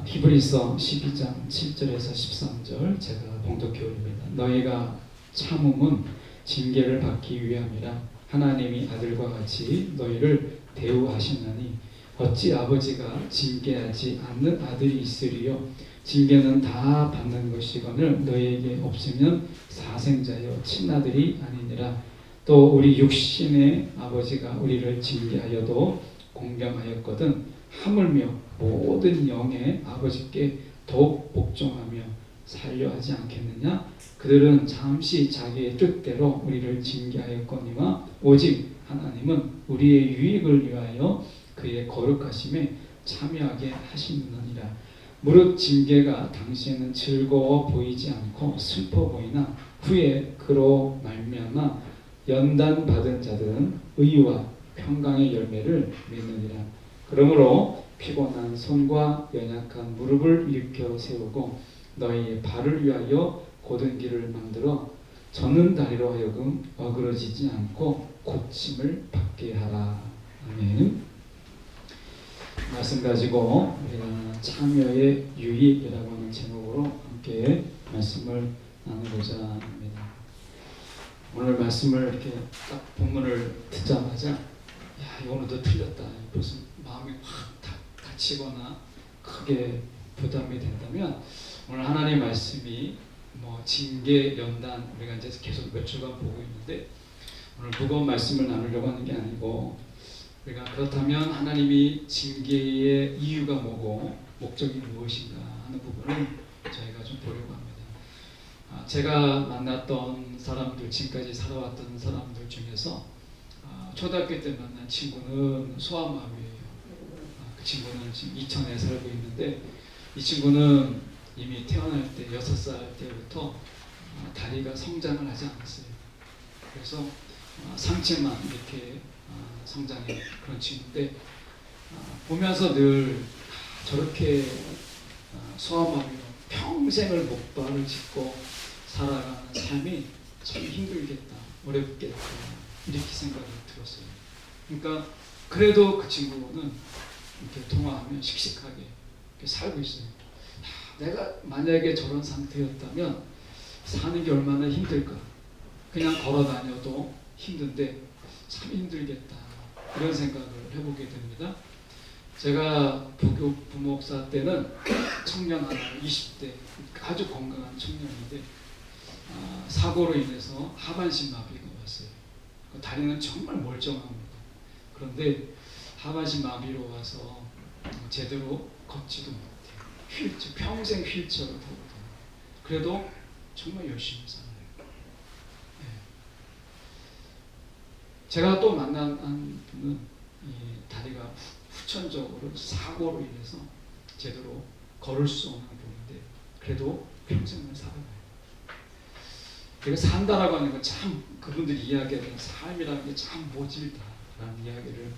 히브리서 12장 7절에서 13절 제가 봉독해 올립니다. 너희가 참음은 징계를 받기 위함이라. 하나님이 아들과 같이 너희를 대우하셨나니 어찌 아버지가 징계하지 않는 아들이 있으리요. 징계는 다 받는 것이거늘 너희에게 없으면 사생자여 친아들이 아니니라. 또 우리 육신의 아버지가 우리를 징계하여도 공경하였거든 하물며 모든 영의 아버지께 더욱 복종하며 살려 하지 않겠느냐. 그들은 잠시 자기의 뜻대로 우리를 징계하였거니와 오직 하나님은 우리의 유익을 위하여 그의 거룩하심에 참여하게 하시느니라. 무릇 징계가 당시에는 즐거워 보이지 않고 슬퍼 보이나 후에 그로 말미암아 연단 받은 자들은 의와 평강의 열매를 맺느니라. 그러므로 피곤한 손과 연약한 무릎을 일으켜 세우고 너희의 발을 위하여 곧은 길을 만들어 젖는 다리로 하여금 어그러지지 않고 고침을 받게 하라. 아멘. 말씀 가지고 우리가 참여의 유익이라고 하는 제목으로 함께 말씀을 나누고자 합니다. 오늘 말씀을 이렇게 딱 본문을 듣자마자 야, 오늘도 틀렸다. 무슨 마음이 확 다치거나 크게 부담이 된다면 오늘 하나님의 말씀이 징계, 연단 우리가 이제 계속 몇 주간 보고 있는데 오늘 무거운 말씀을 나누려고 하는 게 아니고 우리가 그렇다면 하나님이 징계의 이유가 뭐고 목적이 무엇인가 하는 부분을 저희가 좀 보려고 합니다. 제가 만났던 사람들, 지금까지 살아왔던 사람들 중에서 초등학교 때 만난 친구는 소아마비예요. 그 친구는 지금 이천에 살고 있는데 이 친구는 이미 태어날 때 6살 때부터 다리가 성장을 하지 않았어요. 그래서 상체만 이렇게 성장해 그런 친구인데 보면서 늘 저렇게 소아마비로 평생을 목발을 짚고 살아가는 삶이 참 힘들겠다, 어렵겠다 이렇게 생각이 들었어요. 그러니까 그래도 그 친구는 이렇게 통화하면 씩씩하게 이렇게 살고 있어요. 내가 만약에 저런 상태였다면 사는 게 얼마나 힘들까. 그냥 걸어 다녀도 힘든데 참 힘들겠다. 이런 생각을 해보게 됩니다. 제가 부목사 때는 청년 하나 20대 아주 건강한 청년인데 사고로 인해서 하반신 마비가 왔어요. 다리는 정말 멀쩡합니다. 그런데 하반신 마비로 와서 제대로 걷지도 못해요. 휠체어, 평생 휠체어를 타고 다녀요. 그래도 정말 열심히 살아요. 네. 제가 또 만난 한 분은 이 다리가 후천적으로 사고로 인해서 제대로 걸을 수 없는 분인데 그래도 평생을 살아가요. 그리고 산다라고 하는 건 참 그분들이 이야기하는 삶이라는 게 참 모질다라는 이야기를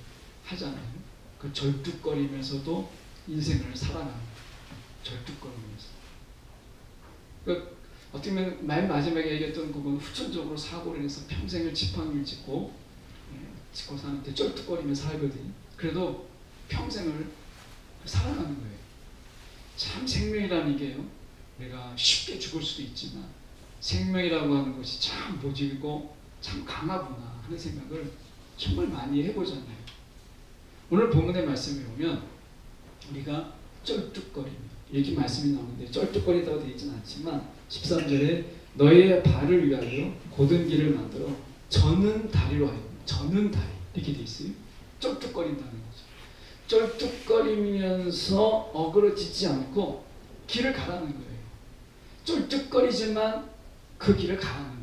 하잖아요. 그 절뚝거리면서도 인생을 살아가는 절뚝거리면서. 그러니까 어떻게 보면 맨 마지막에 얘기했던 그분 후천적으로 사고로 인해서 평생을 지팡이를 짚고 사는데 쩔뚝거리면서 살거든요. 그래도 평생을 살아가는 거예요. 참 생명이라는 게요. 우리가 쉽게 죽을 수도 있지만 생명이라고 하는 것이 참 모질고 참 강하구나 하는 생각을 정말 많이 해보잖아요. 오늘 본문의 말씀에 보면 우리가 쩔뚝거리며 이렇게 말씀이 나오는데 쩔뚝거리다고 되어 있지는 않지만 13절에 너희의 발을 위하여 곧은 길을 만들어 젖는 다리로 하여 젖는 다리 이렇게 되어 있어요. 쩔뚝거린다는 거죠. 쩔뚝거리면서 어그러지지 않고 길을 가라는 거예요. 쩔뚝거리지만 그 길을 가라는 거예요.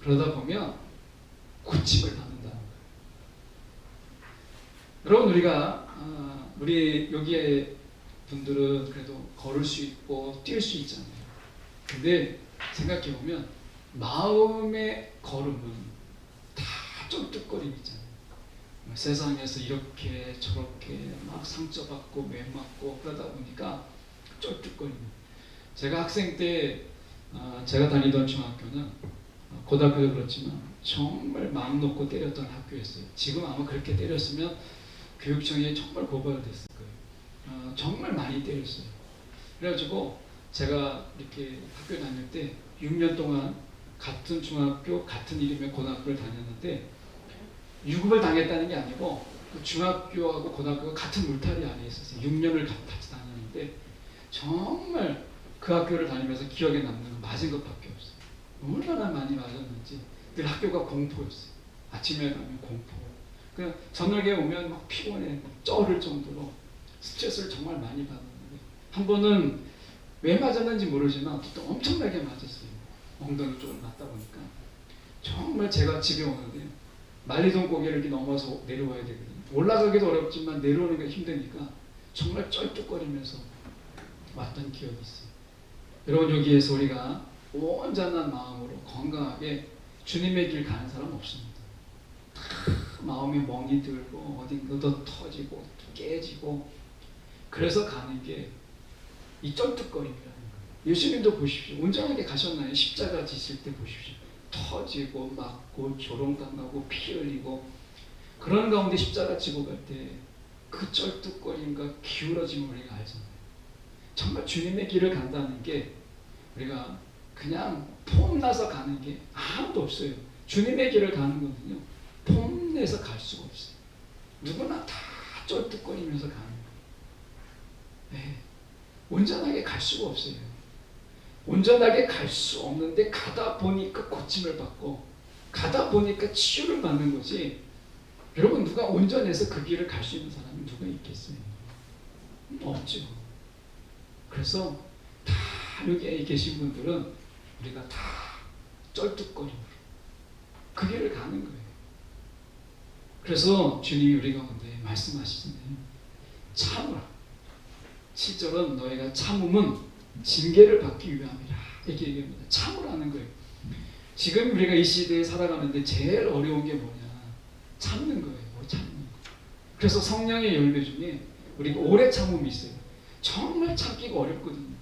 그러다 보면 고침을 받는다는 거예요. 여러분 우리 여기에 분들은 그래도 걸을 수 있고 뛸 수 있잖아요. 근데 생각해 보면 마음의 걸음은 다 쩔뚝거림 있잖아요. 세상에서 이렇게 저렇게 막 상처받고 매맞고 그러다 보니까 쩔뚝거리는. 제가 학생 때 제가 다니던 중학교는 고등학교도 그렇지만 정말 마음 놓고 때렸던 학교였어요. 지금 아마 그렇게 때렸으면 교육청에 정말 고발됐을 거예요. 정말 많이 때렸어요. 그래가지고 제가 이렇게 학교 다닐 때 6년 동안 같은 중학교, 같은 이름의 고등학교를 다녔는데 유급을 당했다는 게 아니고 그 중학교하고 고등학교가 같은 울타리 안에 있었어요. 6년을 같이 다녔는데 정말 그 학교를 다니면서 기억에 남는 건 맞은 것밖에 없어요. 얼마나 많이 맞았는지 늘 학교가 공포였어요. 아침에 가면 공포. 그 저녁에 오면 막 피곤해 쩔을 정도로 스트레스를 정말 많이 받았는데 한 번은 왜 맞았는지 모르지만 또 엄청나게 맞았어요. 엉덩이 쪽을 맞다 보니까 정말 제가 집에 오는데 만리동 고개를 이렇게 넘어서 내려와야 되거든요. 올라가기도 어렵지만 내려오는 게 힘드니까 정말 쩔뚝거리면서 왔던 기억이 있어요. 여러분 여기에서 우리가 온전한 마음으로 건강하게 주님의 길 가는 사람 없습니다. 마음이 멍이 들고 어딘가도 터지고 깨지고 그래서 가는 게 이 쩔뚝거림이라는 거예요. 예수님도 보십시오. 온전하게 가셨나요? 십자가 지실 때 보십시오. 터지고 맞고 조롱당하고 피 흘리고 그런 가운데 십자가 지고 갈 때 그 쩔뚝거림과 기울어짐을 우리가 알잖아요. 정말 주님의 길을 간다는 게 우리가 그냥 폼나서 가는 게 아무도 없어요. 주님의 길을 가는 거는요. 폼내서 갈 수가 없어요. 누구나 다 쩔뚝거리면서 가는 거예요. 네. 온전하게 갈 수가 없어요. 온전하게 갈 수 없는데 가다 보니까 고침을 받고 가다 보니까 치유를 받는 거지. 여러분 누가 온전해서 그 길을 갈 수 있는 사람이 누가 있겠어요? 없죠. 그래서 다 여기 계신 분들은 우리가 다 쩔뚝거림으로 그 길을 가는 거예요. 그래서 주님이 우리 가운데 말씀하시잖아요. 참으라. 7절은 너희가 참음은 징계를 받기 위함이라 이렇게 얘기합니다. 참으라는 거예요. 지금 우리가 이 시대에 살아가는데 제일 어려운 게 뭐냐? 참는 거예요. 참는 거. 그래서 성령의 열매 중에 우리가 오래 참음이 있어요. 정말 참기가 어렵거든요.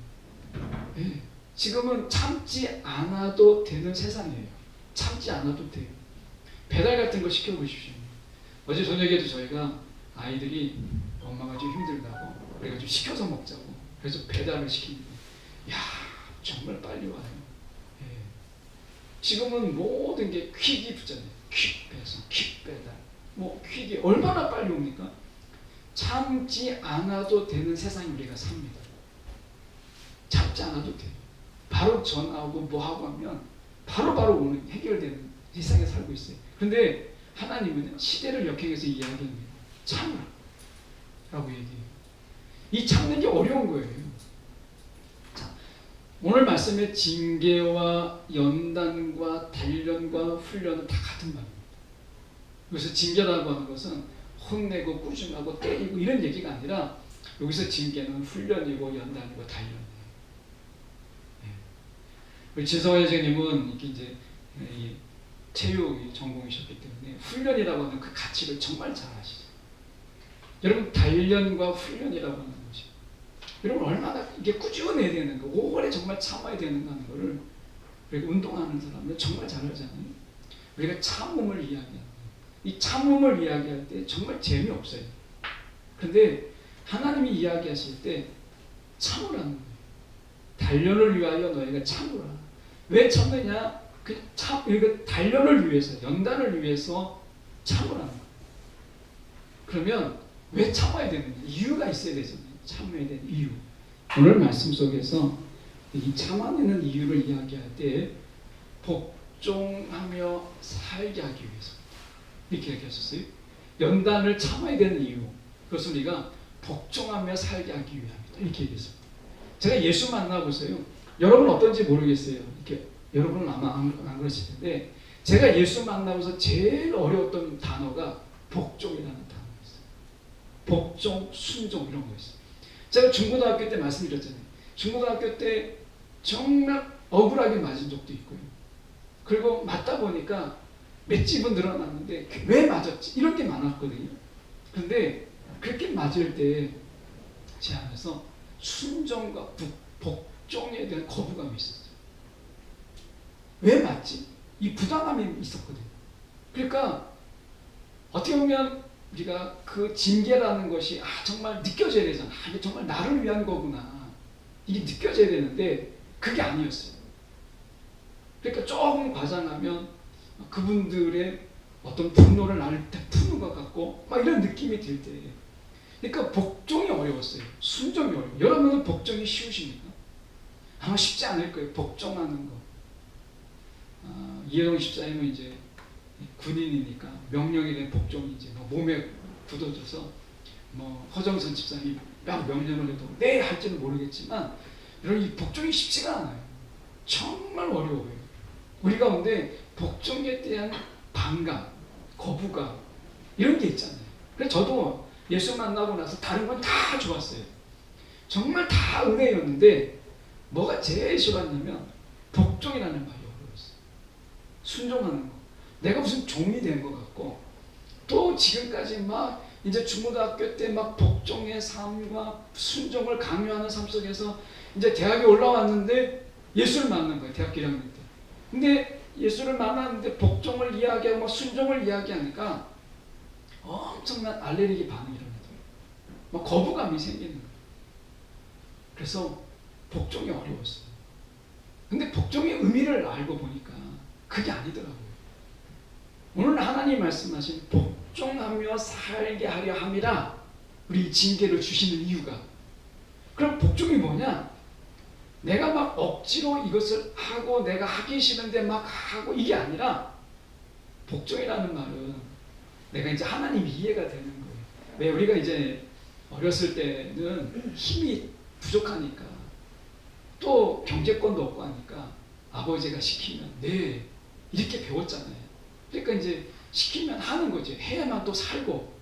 네. 지금은 참지 않아도 되는 세상이에요. 참지 않아도 돼요. 배달 같은 거 시켜보십시오. 어제 저녁에도 저희가 아이들이 엄마가 좀 힘들다고 우리가 좀 시켜서 먹자고 그래서 배달을 시킵니다. 야 정말 빨리 와요. 예. 지금은 모든 게 퀵이 붙잖아요. 퀵 배송, 퀵 배달. 뭐 퀵이 얼마나 빨리 옵니까? 참지 않아도 되는 세상에 우리가 삽니다. 참지 않아도 돼요. 바로 전화하고 뭐하고 하면 바로바로 오는 해결되는 세상에 살고 있어요. 그런데 하나님은 시대를 역행해서 이야기합니다. 참으라 라고 얘기해요. 이 참는 게 어려운 거예요. 자, 오늘 말씀의 징계와 연단과 단련과 훈련은 다 같은 말입니다. 여기서 징계라고 하는 것은 혼내고 꾸중하고 때리고 이런 얘기가 아니라 여기서 징계는 훈련이고 연단이고 단련이에요. 네. 우리 진성환 선생님은 이렇게 이제 이 체육이 전공이셨기 때문에 훈련이라고 하는 그 가치를 정말 잘 아시죠. 여러분 단련과 훈련이라고 하는 것이 여러분 얼마나 이게 꾸준해야 되는가 오래 정말 참아야 되는가 하는 거를 우리가 운동하는 사람은 정말 잘 알잖아요. 우리가 참음을 이야기하는 이 참음을 이야기할 때 정말 재미없어요. 그런데 하나님이 이야기하실 때 참으라는 거예요. 단련을 위하여 너희가 참으라. 왜 참느냐? 그 단련을 위해서 연단을 위해서 참으라는 거예요. 그러면 왜 참아야 되느냐? 이유가 있어야 되잖아요. 참아야 되는 이유. 오늘 말씀 속에서 이 참아내는 이유를 이야기할 때 복종하며 살게 하기 위해서 이렇게 얘기하셨어요. 연단을 참아야 되는 이유. 그것을 우리가 복종하며 살게 하기 위함이다. 이렇게 얘기했습니다. 제가 예수 만나보세요. 여러분 어떤지 모르겠어요. 이렇게 여러분은 아마 안 그러실 텐데 제가 예수 만나면서 제일 어려웠던 단어가 복종이라는 단어. 복종, 순종 이런 거 있어요. 제가 중고등학교 때 말씀드렸잖아요. 중고등학교 때 정말 억울하게 맞은 적도 있고요. 그리고 맞다 보니까 맷집은 늘어났는데 왜 맞았지? 이런 게 많았거든요. 그런데 그렇게 맞을 때 제 안에서 순종과 복종에 대한 거부감이 있었어요. 왜 맞지? 이 부담감이 있었거든요. 그러니까 어떻게 보면 우리가 그 징계라는 것이 정말 느껴져야 되잖아. 이게 정말 나를 위한 거구나. 이게 느껴져야 되는데 그게 아니었어요. 그러니까 조금 과장하면 그분들의 어떤 분노를 나한테 푸는 것 같고 막 이런 느낌이 들 때, 그러니까 복종이 어려웠어요. 순종이 어려워요. 여러분은 복종이 쉬우십니까? 아마 쉽지 않을 거예요. 복종하는 거. 이해동 집사님은 이제 군인이니까 명령에 대한 복종이 이제 몸에 굳어져서 허정선 집사님이 막 명령을 해도 네 할지는 모르겠지만 이런 이 복종이 쉽지가 않아요. 정말 어려워요. 우리 가운데 복종에 대한 반감, 거부감 이런 게 있잖아요. 그래서 저도 예수 만나고 나서 다른 건 다 좋았어요. 정말 다 은혜였는데 뭐가 제일 싫었냐면 복종이라는 말이 어려웠어요. 순종하는 거. 내가 무슨 종이 된 것 같고, 또 지금까지 막 이제 중고등학교 때 막 복종의 삶과 순종을 강요하는 삶 속에서 이제 대학에 올라왔는데 예수를 만난 거예요. 대학교 1학년 때. 근데 예수를 만났는데 복종을 이야기하고 막 순종을 이야기하니까 엄청난 알레르기 반응이 일어나더라고요. 막 거부감이 생기는 거예요. 그래서 복종이 어려웠어요. 근데 복종의 의미를 알고 보니까 그게 아니더라고요. 오늘 하나님 말씀하신 복종하며 살게 하려 함이라 우리 징계를 주시는 이유가, 그럼 복종이 뭐냐? 내가 막 억지로 이것을 하고 내가 하기 싫은데 막 하고 이게 아니라, 복종이라는 말은 내가 이제 하나님 이해가 되는 거예요. 왜 우리가 이제 어렸을 때는 힘이 부족하니까 또 경제권도 없고 하니까 아버지가 시키면 네 이렇게 배웠잖아요. 그러니까 이제 시키면 하는 거죠. 해야만 또 살고,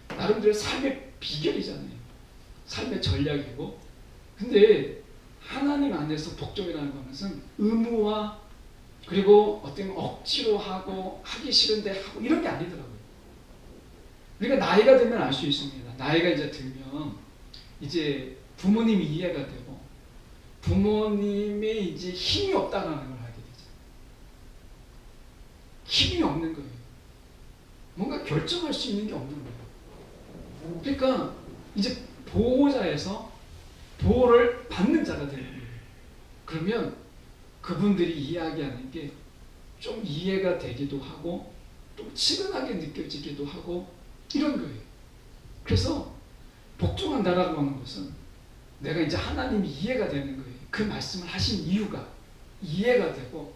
나름대로 삶의 비결이잖아요. 삶의 전략이고. 근데 하나님 안에서 복종이라는 것은 의무와 그리고 어떤 억지로 하고 하기 싫은데 하고 이런 게 아니더라고요. 우리가 나이가 들면 알 수 있습니다. 나이가 이제 들면 이제 부모님이 이해가 되고 부모님의 이제 힘이 없다는 걸 알게 되죠. 힘이 없는 거예요. 뭔가 결정할 수 있는 게 없는 거예요. 그러니까 이제 보호자에서 보호를 받는 자가 되는 거예요. 그러면 그분들이 이야기하는 게 좀 이해가 되기도 하고 또 치근하게 느껴지기도 하고 이런 거예요. 그래서 복종한다라고 하는 것은 내가 이제 하나님이 이해가 되는 거예요. 그 말씀을 하신 이유가 이해가 되고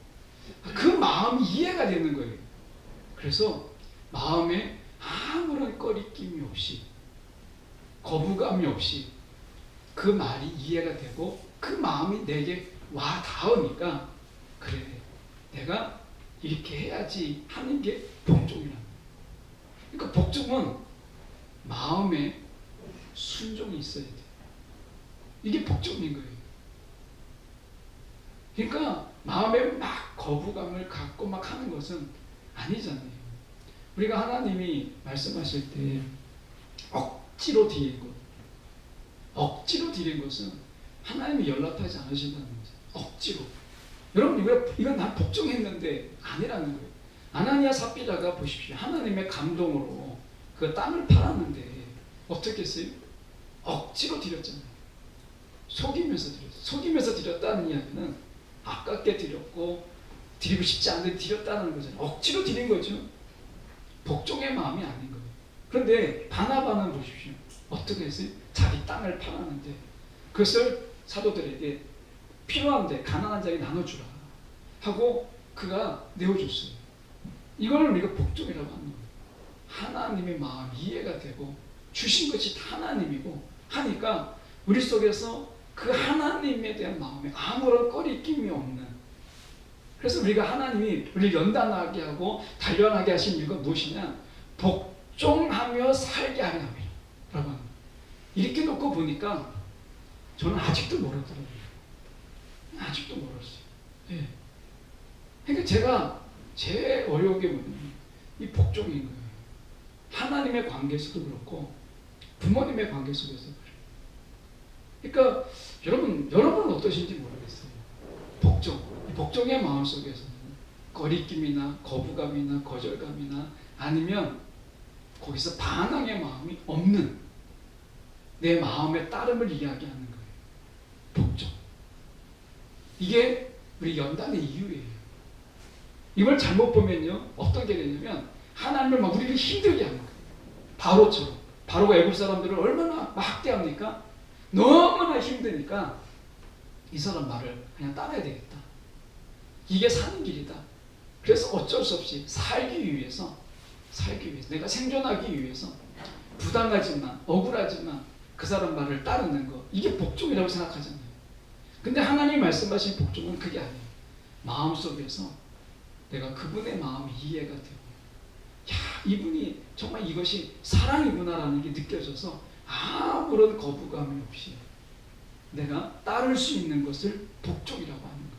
그 마음이 이해가 되는 거예요. 그래서 마음에 아무런 꺼리낌이 없이 거부감이 없이 그 말이 이해가 되고 그 마음이 내게 와 닿으니까 그래 내가 이렇게 해야지 하는 게 복종이라는 거예요. 그러니까 복종은 마음에 순종이 있어야 돼요. 이게 복종인 거예요. 그러니까 마음에 막 거부감을 갖고 막 하는 것은 아니잖아요. 우리가 하나님이 말씀하실 때 억지로 드린 것, 억지로 드린 것은 하나님이 연락하지 않으신다는 거죠. 억지로. 여러분 이건 난 복종했는데 아니라는 거예요. 아나니아 삽비라가 보십시오. 하나님의 감동으로 그 땅을 팔았는데 어떻게 했어요? 억지로 드렸잖아요. 속이면서 드렸어요. 속이면서 드렸다는 이야기는 아깝게 드렸고 드리고 싶지 않은데 드렸다는 거잖아요. 억지로 드린 거죠. 복종의 마음이 아닌 거예요. 그런데 바나바는 보십시오. 어떻게 했어요? 자기 땅을 팔았는데 그것을 사도들에게 필요한데 가난한 자에게 나눠주라 하고 그가 내어줬어요. 이걸 우리가 복종이라고 하는 거예요. 하나님의 마음 이해가 되고 주신 것이 하나님이고 하니까 우리 속에서 그 하나님에 대한 마음에 아무런 꺼리낌이 없는, 그래서 우리가 하나님이 우리를 연단하게 하고 단련하게 하신 이유가 무엇이냐? 복종하며 살게 하려 함이라고 하는 거예요. 이렇게 놓고 보니까 저는 아직도 멀었더라고요. 아직도 멀었어요. 네. 그러니까 제가 제일 어려운 게 뭐냐면 이 복종인 거예요. 하나님의 관계에서도 그렇고 부모님의 관계 속에서도 그래요. 그러니까 여러분은 어떠신지 모르겠어요. 복종의 마음 속에서는 거리낌이나 거부감이나 거절감이나 아니면 거기서 반항의 마음이 없는 내 마음의 따름을 이야기하는 거예요. 복종. 이게 우리 연단의 이유예요. 이걸 잘못 보면요, 어떤 게 되냐면 하나님을 막 우리를 힘들게 하는 거예요. 바로처럼. 바로가 애굽 사람들을 얼마나 막 학대합니까? 너무나 힘드니까 이 사람 말을 그냥 따라야 되겠다. 이게 사는 길이다. 그래서 어쩔 수 없이 살기 위해서 내가 생존하기 위해서 부당하지만 억울하지만 그 사람 말을 따르는 거, 이게 복종이라고 생각하잖아요. 근데 하나님이 말씀하신 복종은 그게 아니에요. 마음속에서 내가 그분의 마음이 이해가 되고, 야, 이분이 정말 이것이 사랑이구나라는 게 느껴져서 아무런 거부감이 없이 내가 따를 수 있는 것을 복종이라고 하는 거예요.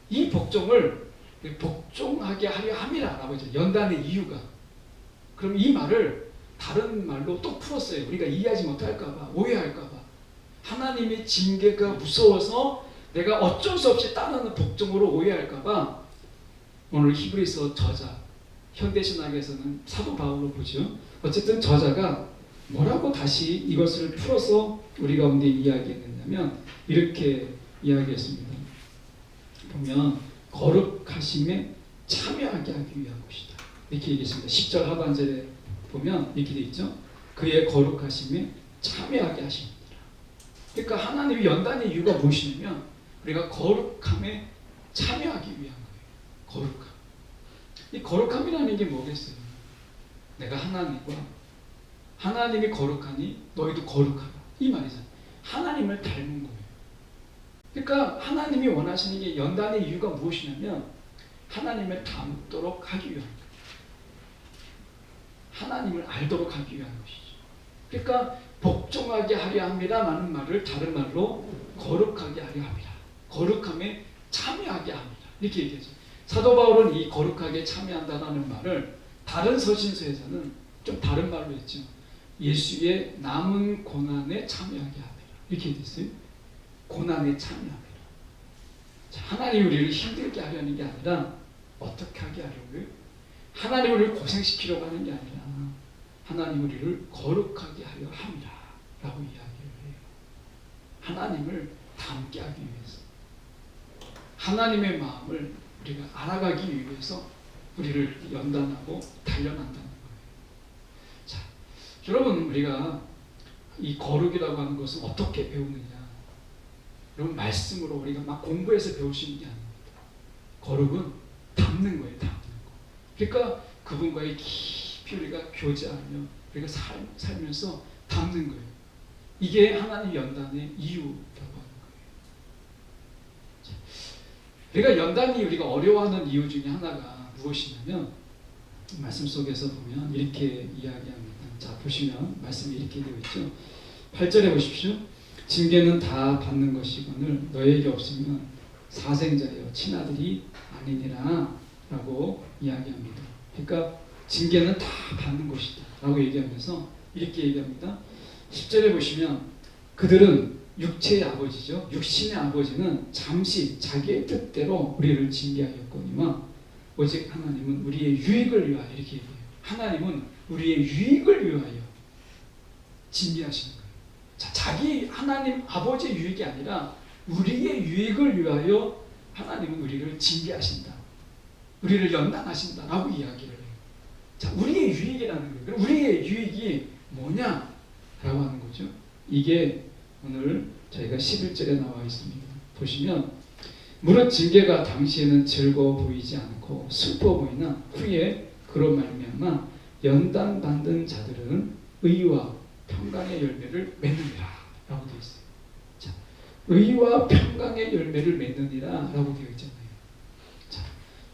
이 복종을 복종하게 하려 함이라라고 했죠. 연단의 이유가. 그럼 이 말을 다른 말로 또 풀었어요. 우리가 이해하지 못할까봐, 오해할까봐. 하나님의 징계가 무서워서 내가 어쩔 수 없이 따르는 복종으로 오해할까봐 오늘 히브리서 저자, 현대신학에서는 사도 바울로 보죠. 어쨌든 저자가 뭐라고 다시 이것을 풀어서 우리 가운데 이야기했느냐면 이렇게 이야기했습니다. 보면 거룩하심에 참여하게 하기 위한 것이다. 이렇게 얘기했습니다. 10절 하반절에 보면 이렇게 되어 있죠. 그의 거룩하심에 참여하게 하십니다. 그러니까 하나님이 연단의 이유가 무엇이냐면 우리가 거룩함에 참여하기 위한 거예요. 거룩함. 이 거룩함이라는 게 뭐겠어요? 내가 하나님이 거룩하니 너희도 거룩하라. 이 말이잖아요. 하나님을 닮은 거예요. 그러니까 하나님이 원하시는 게 연단의 이유가 무엇이냐면 하나님을 닮도록 하기 위한 거예요. 하나님을 알도록 하기 위한 것이죠. 그러니까 복종하게 하려 함이라는 말을 다른 말로 거룩하게 하려 함이라. 거룩함에 참여하게 합니다. 이렇게 얘기하죠. 사도 바울은 이 거룩하게 참여한다는 말을 다른 서신서에서는 좀 다른 말로 했죠. 예수의 남은 고난에 참여하게 합니다. 이렇게 됐어요. 고난에 참여합니다. 하나님이 우리를 힘들게 하려는 게 아니라 어떻게 하게 하려고요? 하나님이 우리를 고생시키려고 하는 게 아니라 하나님이 우리를 거룩하게 하려 합니다. 라고 이야기를 해요. 하나님을 닮게 하기 위해서. 하나님의 마음을 우리가 알아가기 위해서 우리를 연단하고 단련한다는 거예요. 자, 여러분, 우리가 이 거룩이라고 하는 것은 어떻게 배우느냐? 여러분, 말씀으로 우리가 막 공부해서 배울 수 있는 게 아닙니다. 거룩은 닮는 거예요. 닮는 거. 그러니까 그분과의 깊이 우리가 교제하며 우리가 살면서 닮는 거예요. 이게 하나님 연단의 이유라고 하는 거예요. 자, 우리가 연단이 우리가 어려워하는 이유 중에 하나가 무엇이냐면 말씀 속에서 보면 이렇게 이야기합니다. 자, 보시면 말씀이 이렇게 되어 있죠. 8절에 보십시오. 징계는 다 받는 것이거늘 너에게 없으면 사생자여 친아들이 아니니라 라고 이야기합니다. 그러니까 징계는 다 받는 것이다 라고 얘기하면서 이렇게 얘기합니다. 10절에 보시면 그들은 육체의 아버지죠. 육신의 아버지는 잠시 자기의 뜻대로 우리를 징계하였거니와 오직 하나님은 우리의 유익을 위하여 이렇게 얘기해요. 하나님은 우리의 유익을 위하여 징계하시는 거예요. 자, 자기 하나님 아버지의 유익이 아니라 우리의 유익을 위하여 하나님은 우리를 징계하신다. 우리를 연단하신다 라고 이야기를 해요. 자, 우리의 유익이라는 거예요. 그럼 우리의 유익이 뭐냐? 라고 하는 거죠. 이게 오늘 저희가 11절에 나와 있습니다. 보시면 무릇 징계가 당시에는 즐거워 보이지 않고 슬퍼 보이나 후에 그로 말미암아 연단받는 자들은 의와 평강의 열매를 맺느니라 라고 되어 있어요. 자, 의와 평강의 열매를 맺느니라 라고 되어 있잖아요. 자,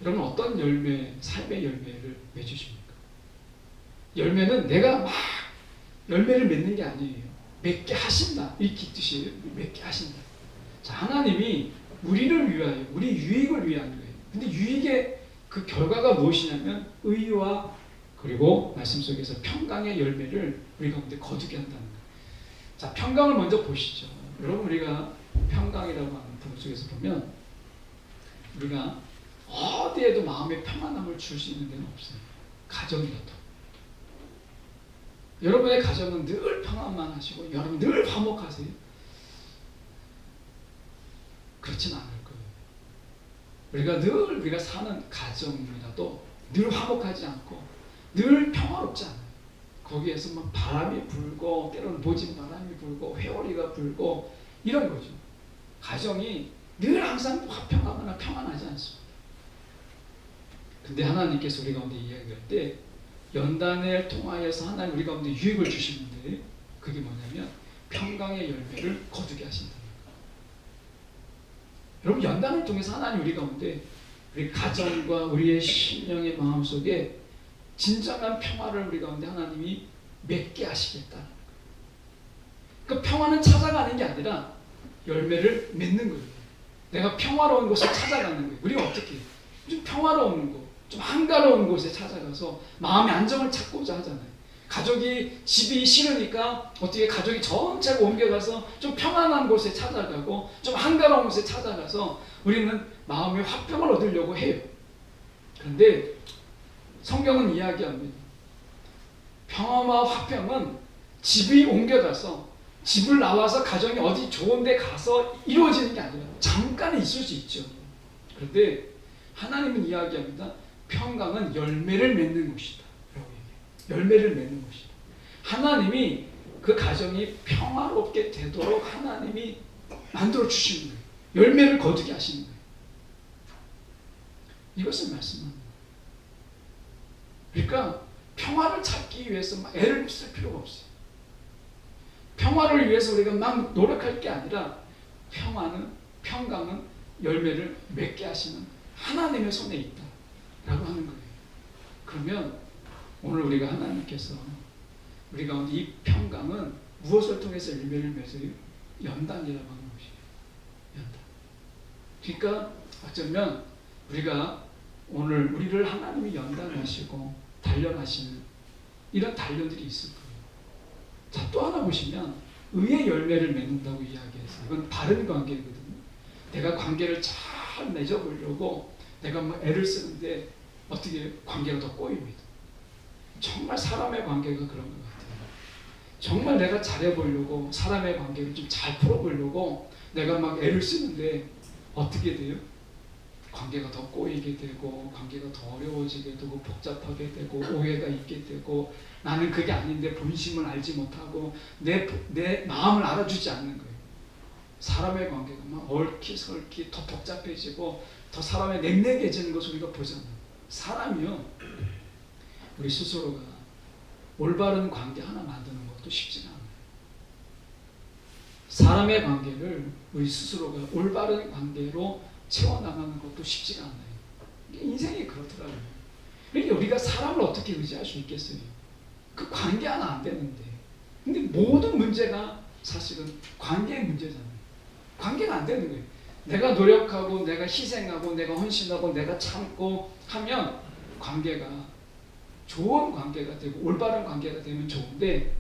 여러분 어떤 열매, 삶의 열매를 맺으십니까? 열매는 내가 막 열매를 맺는 게 아니에요. 맺게 하신다. 이렇게 뜻이에요. 맺게 하신다. 자, 하나님이 우리를 위하여, 우리 유익을 위한 거예요. 근데 유익의 그 결과가 무엇이냐면 의와 그리고 말씀 속에서 평강의 열매를 우리 가운데 거두게 한다는 거예요. 자, 평강을 먼저 보시죠. 여러분, 우리가 평강이라고 하는 부분 속에서 보면 우리가 어디에도 마음의 평안함을 줄 수 있는 데는 없어요. 가정이라도 여러분의 가정은 늘 평안만 하시고 여러분 늘 화목하세요? 그렇진 않을 거예요. 우리가 사는 가정이라도 늘 화목하지 않고 늘 평화롭지 않아요. 거기에서 막 바람이 불고 때로는 모진 바람이 불고 회오리가 불고 이런 거죠. 가정이 늘 항상 화평하거나 평안하지 않습니다. 근데 하나님께서 우리 가운데 이야기할 때 연단을 통하여서 하나님 우리 가운데 유익을 주시는데 그게 뭐냐면 평강의 열매를 거두게 하신다. 여러분 연단을 통해서 하나님 우리 가운데 우리 가정과 우리의 심령의 마음속에 진정한 평화를 우리 가운데 하나님이 맺게 하시겠다. 그 평화는 찾아가는 게 아니라 열매를 맺는 거예요. 내가 평화로운 곳을 찾아가는 거예요. 우리가 어떻게 좀 평화로운 곳, 좀 한가로운 곳에 찾아가서 마음의 안정을 찾고자 하잖아요. 가족이 집이 싫으니까 어떻게 가족이 전체가 옮겨가서 좀 평안한 곳에 찾아가고 좀 한가로운 곳에 찾아가서 우리는 마음의 화평을 얻으려고 해요. 그런데 성경은 이야기합니다. 평화와 화평은 집이 옮겨가서 집을 나와서 가정이 어디 좋은 데 가서 이루어지는 게 아니라 잠깐 있을 수 있죠. 그런데 하나님은 이야기합니다. 평강은 열매를 맺는 곳이다. 열매를 맺는 것이다. 하나님이 그 가정이 평화롭게 되도록 하나님이 만들어 주시는 거예요. 열매를 거두게 하시는 거예요. 이것을 말씀합니다. 그러니까 평화를 찾기 위해서 막 애를 쓸 필요가 없어요. 평화를 위해서 우리가 막 노력할 게 아니라 평강은 열매를 맺게 하시는 하나님의 손에 있다 라고 하는 거예요. 그러면 오늘 우리가 하나님께서 우리 가운데 이 평강은 무엇을 통해서 열매를 맺어요? 연단이라고 하는 것이에요. 연단. 그러니까 어쩌면 우리가 오늘 우리를 하나님이 연단하시고 단련하시는 이런 단련들이 있을 거예요. 자, 또 하나 보시면 의의 열매를 맺는다고 이야기해서 이건 바른 관계거든요. 내가 관계를 잘 맺어보려고 내가 뭐 애를 쓰는데 어떻게 관계가 더 꼬입니다. 정말 사람의 관계가 그런 것 같아요. 정말 내가 잘해보려고 사람의 관계를 좀 잘 풀어보려고 내가 막 애를 쓰는데 어떻게 돼요? 관계가 더 꼬이게 되고 관계가 더 어려워지게 되고 복잡하게 되고 오해가 있게 되고 나는 그게 아닌데 본심을 알지 못하고 내 마음을 알아주지 않는 거예요. 사람의 관계가 막 얽히설키 더 복잡해지고 더 사람의 냉랭해지는 것을 우리가 보잖아요. 사람이요. 우리 스스로가 올바른 관계 하나 만드는 것도 쉽지가 않아요. 사람의 관계를 우리 스스로가 올바른 관계로 채워나가는 것도 쉽지가 않아요. 인생이 그렇더라고요. 그러니까 우리가 사람을 어떻게 의지할 수 있겠어요? 그 관계 하나 안 되는데. 근데 모든 문제가 사실은 관계의 문제잖아요. 관계가 안 되는 거예요. 내가 노력하고 내가 희생하고 내가 헌신하고 내가 참고 하면 관계가 좋은 관계가 되고 올바른 관계가 되면 좋은데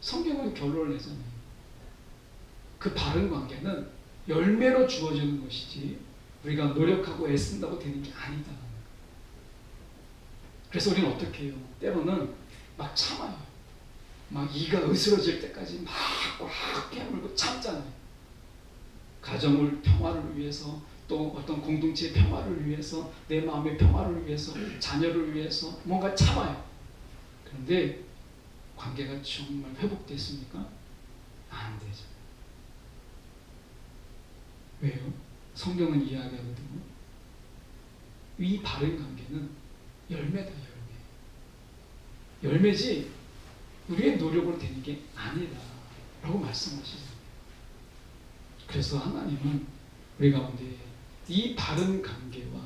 성경은 결론을 내잖아요. 그 바른 관계는 열매로 주어지는 것이지 우리가 노력하고 애쓴다고 되는 게 아니다. 그래서 우리는 어떻게 해요? 때로는 막 참아요. 막 이가 으스러질 때까지 막 깨물고 참잖아요. 가정을 평화를 위해서 또 어떤 공동체의 평화를 위해서 내 마음의 평화를 위해서 자녀를 위해서 뭔가 참아요. 그런데 관계가 정말 회복됐습니까? 안 되죠. 왜요? 성경은 이야기하거든요. 이 바른 관계는 열매다. 열매지 우리의 노력으로 되는 게 아니다 라고 말씀하시잖아요. 그래서 하나님은 우리 가운데 이 바른 관계와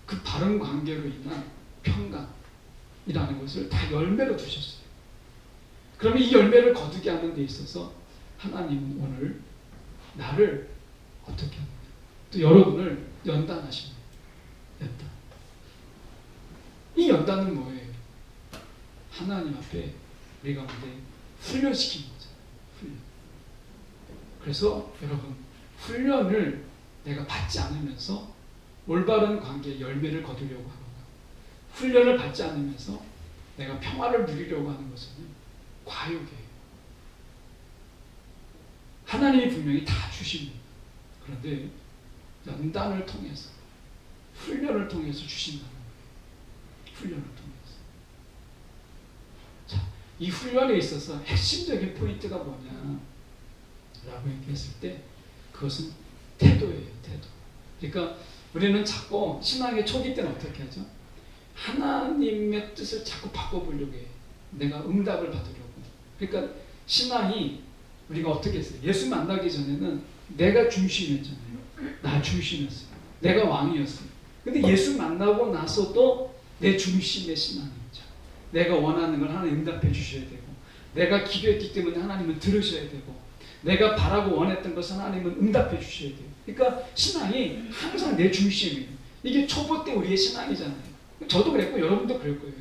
그 바른 관계로 인한 평강이라는 것을 다 열매로 주셨어요. 그러면 이 열매를 거두게 하는 데 있어서 하나님은 오늘 나를 어떻게 합니까? 또 여러분을 연단하십니다. 연단. 이 연단은 뭐예요? 하나님 앞에 우리 가운데 훈련시킨 거죠. 훈련. 그래서 여러분 훈련을 내가 받지 않으면서 올바른 관계의 열매를 거두려고 하거나 훈련을 받지 않으면서 내가 평화를 누리려고 하는 것은 과욕이에요. 하나님이 분명히 다 주십니다. 그런데 연단을 통해서, 훈련을 통해서 주신다는 거예요. 훈련을 통해서. 자, 이 훈련에 있어서 핵심적인 포인트가 뭐냐 라고 얘기했을 때 그것은 태도예요. 태도. 그러니까 우리는 자꾸 신앙의 초기 때는 어떻게 하죠? 하나님의 뜻을 자꾸 바꿔보려고 해요. 내가 응답을 받으려고. 그러니까 신앙이 우리가 어떻게 했어요? 예수 만나기 전에는 내가 중심이었잖아요. 나 중심이었어요. 내가 왕이었어요. 근데 예수 만나고 나서도 내 중심의 신앙이죠. 내가 원하는 걸 하나님 응답해 주셔야 되고, 내가 기도했기 때문에 하나님은 들으셔야 되고, 내가 바라고 원했던 것을 하나님은 응답해 주셔야 돼요. 그러니까 신앙이 항상 내 중심이에요. 이게 초보 때 우리의 신앙이잖아요. 저도 그랬고 여러분도 그럴 거예요.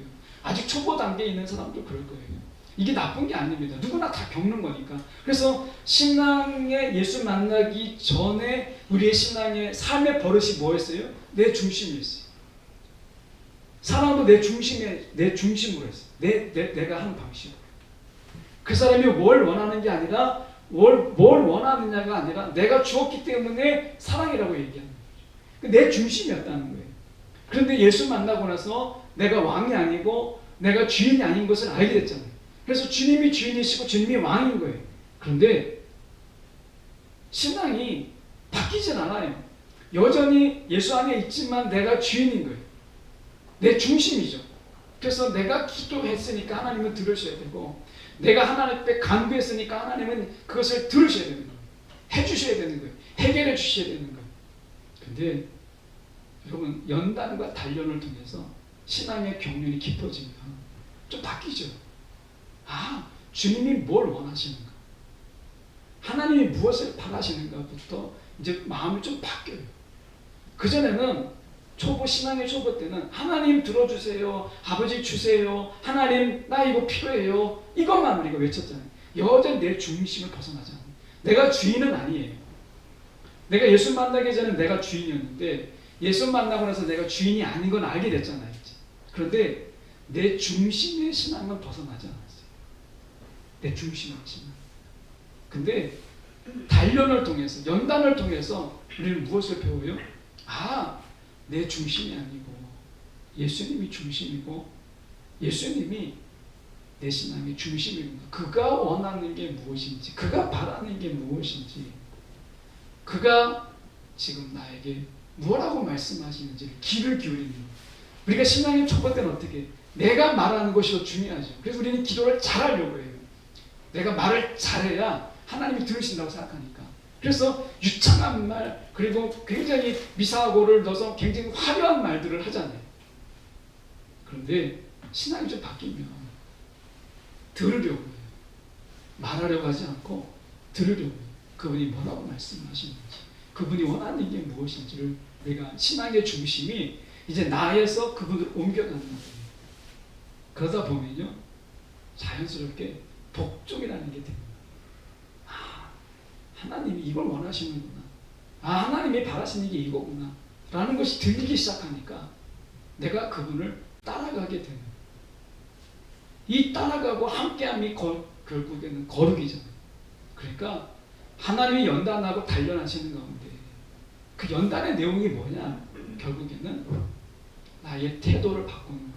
아직 초보 단계에 있는 사람도 그럴 거예요. 이게 나쁜 게 아닙니다. 누구나 다 겪는 거니까. 그래서 신앙에 예수 만나기 전에 우리의 신앙의 삶의 버릇이 뭐였어요? 내 중심이었어요. 사랑도 내 중심으로 했어요. 내가 하는 방식으로. 그 사람이 뭘 원하는 게 아니라 뭘 원하느냐가 아니라 내가 주었기 때문에 사랑이라고 얘기하는 거죠. 내 중심이었다는 거예요. 그런데 예수 만나고 나서 내가 왕이 아니고 내가 주인이 아닌 것을 알게 됐잖아요. 그래서 주님이 주인이시고 주님이 왕인 거예요. 그런데 신앙이 바뀌진 않아요. 여전히 예수 안에 있지만 내가 주인인 거예요. 내 중심이죠. 그래서 내가 기도했으니까 하나님은 들으셔야 되고, 내가 하나님 앞에 간구했으니까 하나님은 그것을 들으셔야 되는 거예요. 해주셔야 되는 거예요. 해결해 주셔야 되는 거예요. 근데 여러분, 연단과 단련을 통해서 신앙의 경륜이 깊어지면 좀 바뀌죠. 아, 주님이 뭘 원하시는가? 하나님이 무엇을 바라시는가부터 이제 마음이 좀 바뀌어요. 그전에는 신앙의 초보 때는 하나님 들어주세요, 아버지 주세요, 하나님 나 이거 필요해요, 이것만 우리가 외쳤잖아요. 여전히 내 중심을 벗어나지 않아요. 내가 주인은 아니에요. 내가 예수 만나기 전에 내가 주인이었는데 예수 만나고 나서 내가 주인이 아닌 건 알게 됐잖아요. 그런데 내 중심의 신앙은 벗어나지 않았어요. 내 중심의 신앙. 근데 단련을 통해서, 연단을 통해서 우리는 무엇을 배워요? 아, 내 중심이 아니고 예수님이 중심이고 예수님이 내 신앙의 중심이구나. 그가 원하는 게 무엇인지, 그가 바라는 게 무엇인지, 그가 지금 나에게 뭐라고 말씀하시는지를 귀를 기울이는 거예요. 우리가 신앙의 초보 때는 어떻게, 내가 말하는 것이 더 중요하죠. 그래서 우리는 기도를 잘하려고 해요. 내가 말을 잘해야 하나님이 들으신다고 생각하니까. 그래서 유창한 말, 그리고 굉장히 미사고를 넣어서 굉장히 화려한 말들을 하잖아요. 그런데 신앙이 좀 바뀌면 들으려고 해요. 말하려고 하지 않고 들으려고 해요. 그분이 뭐라고 말씀하시는지, 그분이 원하는 게 무엇인지를 우리가 신앙의 중심이 이제 나에서 그분을 옮겨가는 거예요. 그러다 보면요, 자연스럽게 복종이라는 게 됩니다. 아, 하나님이 이걸 원하시는구나. 아, 하나님이 바라시는 게 이거구나. 라는 것이 들리기 시작하니까 내가 그분을 따라가게 되는 거예요. 이 따라가고 함께함이 결국에는 거룩이잖아요. 그러니까 하나님이 연단하고 단련하시는 가운데 그 연단의 내용이 뭐냐? 결국에는 나의 태도를 바꾸는 거예요.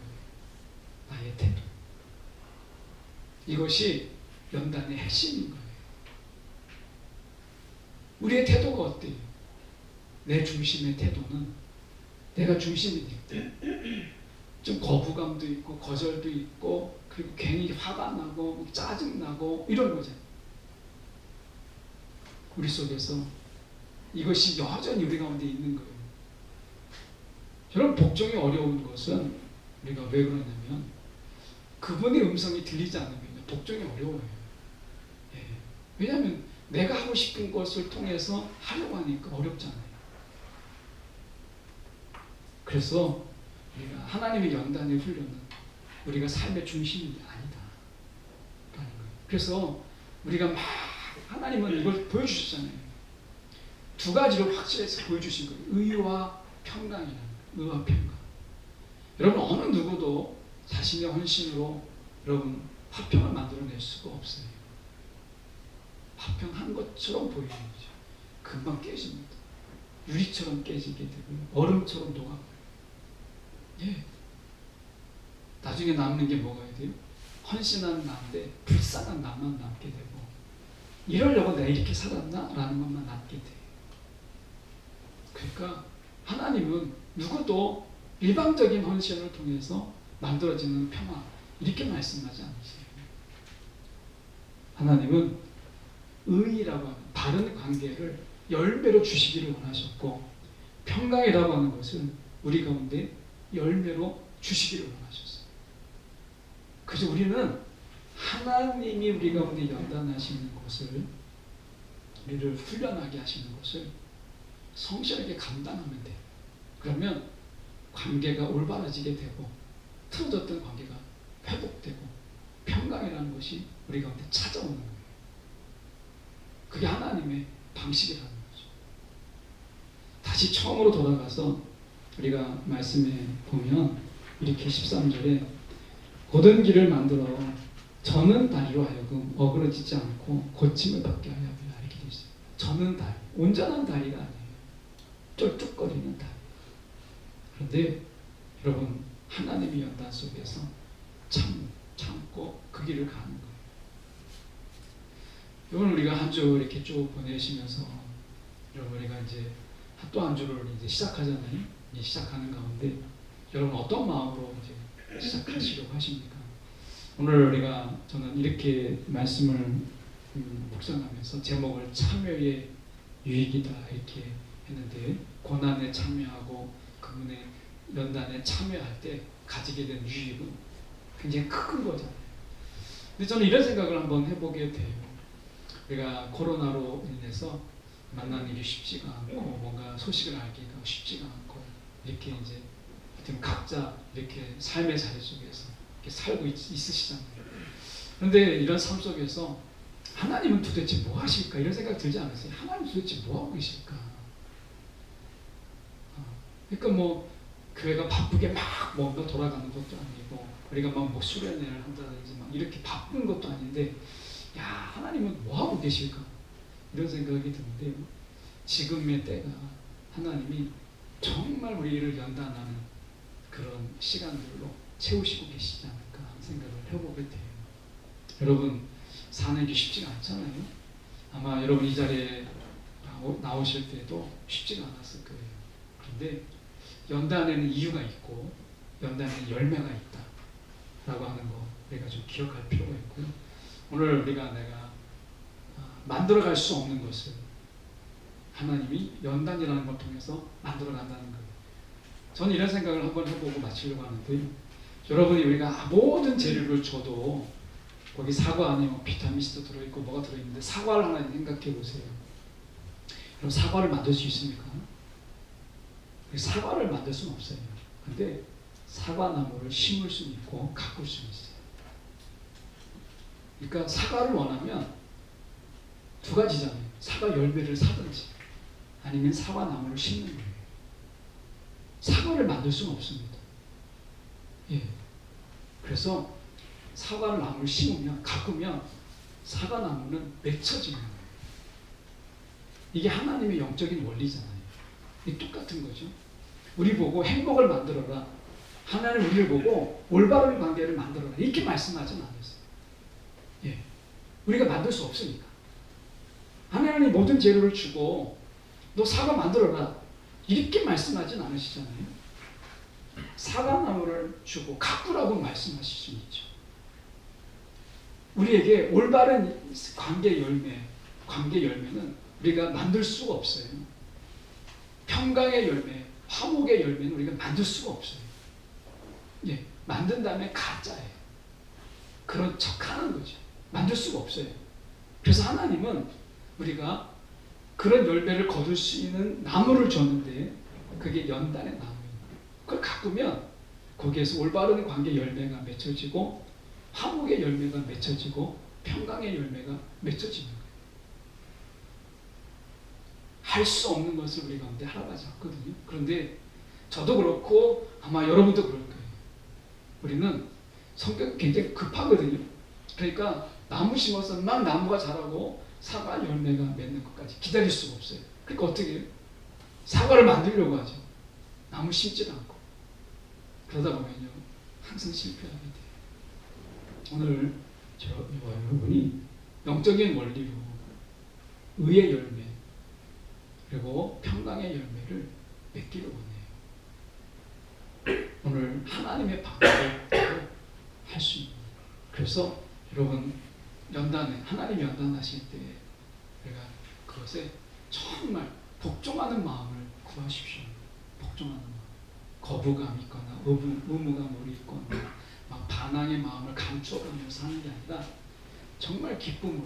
나의 태도. 이것이 연단의 핵심인 거예요. 우리의 태도가 어때요? 내 중심의 태도는 내가 중심이니까 좀 거부감도 있고 거절도 있고, 그리고 괜히 화가 나고 짜증나고 이런 거잖아요. 우리 속에서 이것이 여전히 우리 가운데 있는 거예요. 여러분, 복종이 어려운 것은 우리가 왜 그러냐면 그분의 음성이 들리지 않으면 복종이 어려워요. 예. 왜냐하면 내가 하고 싶은 것을 통해서 하려고 하니까 어렵잖아요. 그래서 우리가 하나님의 연단의 훈련은 우리가 삶의 중심이 아니다 라는 거예요. 그래서 우리가 막 하나님은 이걸 보여주셨잖아요. 두 가지로 확실해서 보여주신 거예요. 의와 평강이라는 거예요. 의와 평강. 여러분, 어느 누구도 자신의 헌신으로 여러분 화평을 만들어낼 수가 없어요. 화평한 것처럼 보이는 거죠. 금방 깨집니다. 유리처럼 깨지게 되고요. 얼음처럼 녹아버려요. 예. 나중에 남는 게 뭐가 돼요? 헌신한 나인데 불쌍한 나만 남게 되고, 이러려고 내가 이렇게 살았나? 라는 것만 남게 돼요. 그러니까 하나님은 누구도 일방적인 헌신을 통해서 만들어지는 평화, 이렇게 말씀하지 않으세요. 하나님은 의의라고 하는 바른 관계를 열매로 주시기를 원하셨고, 평강이라고 하는 것을 우리 가운데 열매로 주시기를 원하셨어요. 그래서 우리는 하나님이 우리 가운데 연단하시는 것을, 우리를 훈련하게 하시는 것을 성실하게 감당하면 돼요. 그러면 관계가 올바라지게 되고, 틀어졌던 관계가 회복되고, 평강이라는 것이 우리 가운데 찾아오는 거예요. 그게 하나님의 방식이라는 거죠. 다시 처음으로 돌아가서 우리가 말씀에 보면 이렇게 13절에 고든 길을 만들어 저는 다리로 하여금 어그러지지 않고 고침을 받게 하여 이렇게 되어 있어요. 저는 다리, 온전한 다리가 아니에요. 쫄뚝거리는 다리. 그런데 여러분, 하나님의 연단 속에서 참고 그 길을 가는 거예요. 이번 우리가 한 주 이렇게 쭉 보내시면서 여러분, 우리가 이제 또 한 주를 이제 시작하잖아요. 이제 시작하는 가운데 여러분 어떤 마음으로 이제 시작하시려고 하십니까? 오늘 저는 이렇게 말씀을 묵상하면서 제목을 참여의 유익이다 이렇게 했는데, 고난에 참여하고 그분의 연단에 참여할 때 가지게 된 유익은 굉장히 큰 거잖아요. 근데 저는 이런 생각을 한번 해보게 돼요. 우리가 코로나로 인해서 만나는 일이 쉽지가 않고, 뭔가 소식을 알기가 쉽지가 않고, 이렇게 이제 하여튼 각자 이렇게 삶의 자리 속에서 이렇게 살고 있으시잖아요. 그런데 이런 삶 속에서 하나님은 도대체 뭐 하실까? 이런 생각 들지 않으세요? 하나님 도대체 뭐 하고 계실까? 그러니까 뭐 교회가 바쁘게 막 뭔가 돌아가는 것도 아니고, 우리가 막 뭐 수련회를 한다든지 막 이렇게 바쁜 것도 아닌데, 야, 하나님은 뭐 하고 계실까? 이런 생각이 드는데요. 지금의 때가 하나님이 정말 우리를 연단하는 그런 시간들로 채우시고 계시지 않을까 생각을 해보게 돼요. 여러분, 사는 게 쉽지가 않잖아요. 아마 여러분 이 자리에 나오실 때도 쉽지가 않았을 거예요. 그런데 연단에는 이유가 있고, 연단에는 열매가 있다 라고 하는 거 우리가 좀 기억할 필요가 있고요. 오늘 내가 만들어갈 수 없는 것을 하나님이 연단이라는 걸 통해서 만들어간다는 거예요. 저는 이런 생각을 한번 해보고 마치려고 하는데요. 여러분이 우리가 모든 재료를 줘도 거기 사과 안에 뭐 비타민C도 들어있고 뭐가 들어있는데, 사과를 하나 생각해 보세요. 그럼 사과를 만들 수 있습니까? 사과를 만들 수는 없어요. 근데 사과나무를 심을 수는 있고 가꿀 수는 있어요. 그러니까 사과를 원하면 두 가지잖아요. 사과 열매를 사든지 아니면 사과나무를 심는 거예요. 사과를 만들 수는 없습니다. 예. 그래서 사과나무를 심으면, 가꾸면 사과나무는 맺혀지는 거예요. 이게 하나님의 영적인 원리잖아요. 이게 똑같은 거죠. 우리 보고 행복을 만들어라, 하나님 우리를 보고 올바른 관계를 만들어라 이렇게 말씀하지는 않았어요. 예. 우리가 만들 수 없으니까. 하나님이 모든 재료를 주고 너 사과 만들어라 이렇게 말씀하진 않으시잖아요. 사과나무를 주고 가꾸라고 말씀하실 수 있죠. 우리에게 올바른 관계 열매는 우리가 만들 수가 없어요. 평강의 열매, 화목의 열매는 우리가 만들 수가 없어요. 예, 만든 다음에 가짜예요. 그런 척하는 거죠. 만들 수가 없어요. 그래서 하나님은 우리가 그런 열매를 거둘 수 있는 나무를 줬는데, 그게 연단의 나무예요. 그걸 가꾸면 거기에서 올바른 관계 열매가 맺혀지고, 화목의 열매가 맺혀지고, 평강의 열매가 맺혀지는 거예요. 할 수 없는 것을 우리 가운데 하라고 하지 않거든요. 그런데 저도 그렇고 아마 여러분도 그럴 거예요. 우리는 성격이 굉장히 급하거든요. 그러니까 나무 심어서 막 나무가 자라고 사과 열매가 맺는 것까지 기다릴 수가 없어요. 그러니까 어떻게 해요? 사과를 만들려고 하죠. 나무 심지도 않고. 그러다 보면요, 항상 실패하게 돼요. 오늘 저와 여러분이 영적인 원리로 의의 열매 그리고 평강의 열매를 맺기를 원해요. 오늘 하나님의 방법을 할 수 있는. 그래서 여러분 연단에 하나님 연단하실 때 우리가 그것에 정말 복종하는 마음을 구하십시오. 복종하는 마음. 거부감 있거나 의무감이 있거나 막 반항의 마음을 감추어가면서 하는 게 아니라 정말 기쁨으로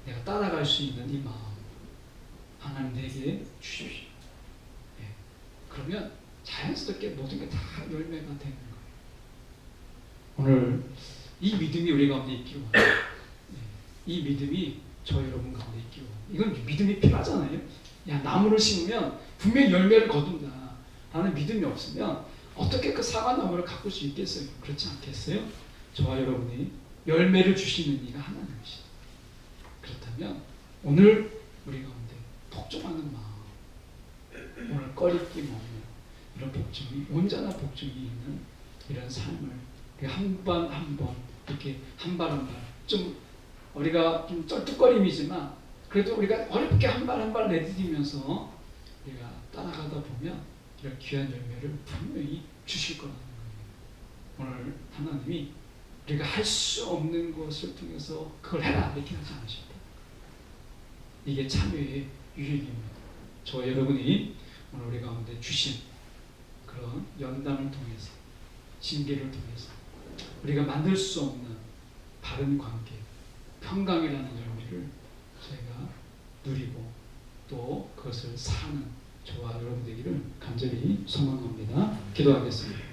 내가 따라갈 수 있는 이 마음 하나님 내게 주십시오. 예. 그러면 자연스럽게 모든 게 다 열매가 되는 거예요. 오늘 이 믿음이 우리 가운데 있기를 원해요. 예. 이 믿음이 저 여러분 가운데 있기를 원해요. 이건 믿음이 필요하잖아요. 야, 나무를 심으면 분명히 열매를 거둔다 라는 믿음이 없으면 어떻게 그 사과나무를 가꿀 수 있겠어요? 그렇지 않겠어요? 저와 여러분이 열매를 주시는 이가 하나님이시다. 그렇다면 오늘 우리 가운데 복종하는 마음, 오늘 꺼리낌 없는 이런 복종이, 온전한 복종이 있는 이런 삶을 한 번 한 번 이렇게 한 발 한 발, 좀 우리가 좀 쩔뚝거림이지만 그래도 우리가 어렵게 한 발 한 발 내디디면서 우리가 따라가다 보면 이런 귀한 열매를 분명히 주실 거라는 거예요. 오늘 하나님이 우리가 할 수 없는 것을 통해서 그걸 해라 이렇게 하지 않으셨다. 이게 참여의 유익입니다. 저와 여러분이 오늘 우리 가운데 주신 그런 연단을 통해서 징계를 통해서 우리가 만들 수 없는 바른 관계, 평강이라는 열매를 저희가 누리고 또 그것을 사는 저와 여러분 되기를 간절히 소망합니다. 기도하겠습니다.